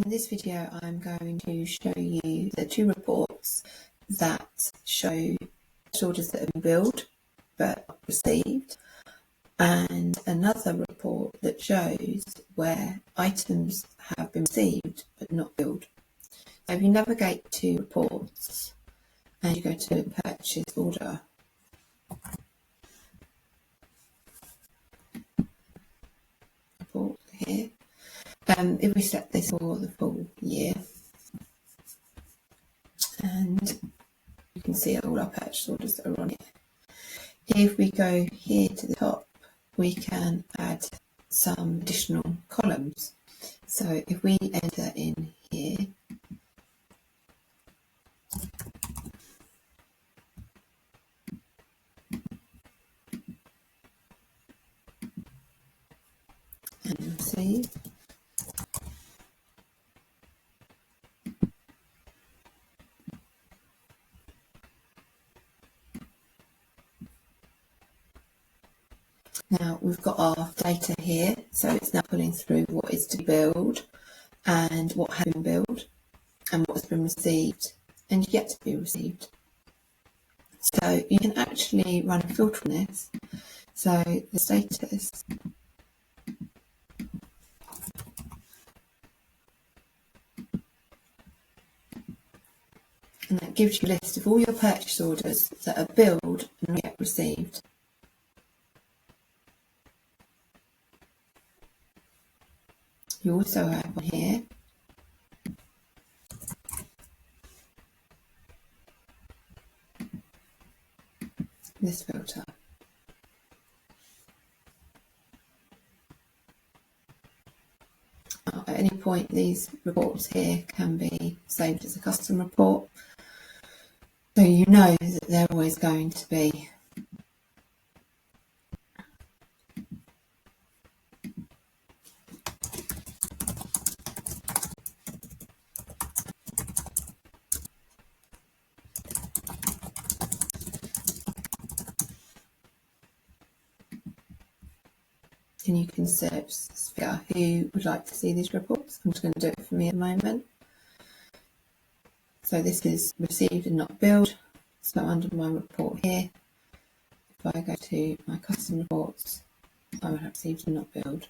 In this video I'm going to show you the two reports that show orders that have been billed but not received, and another report that shows where items have been received but not billed. So if you navigate to reports and you go to purchase order, report here, if we set this for the full year, and you can see all our purchase orders that are on here. If we go here to the top, we can add some additional columns. So if we enter in here, and receive, now we've got our data here, so it's now pulling through what is to be billed and what has been billed and what has been received and yet to be received. So you can actually run a filter on this. So the status, and that gives you a list of all your purchase orders that are billed and not yet received. You also have one here this filter. At any point these reports here can be saved as a custom report, so you know that they're always going to be and you can search who would like to see these reports. I'm just going to do it for me at the moment. So this is received and not billed. So under my report here, if I go to my custom reports, I would have received and not billed.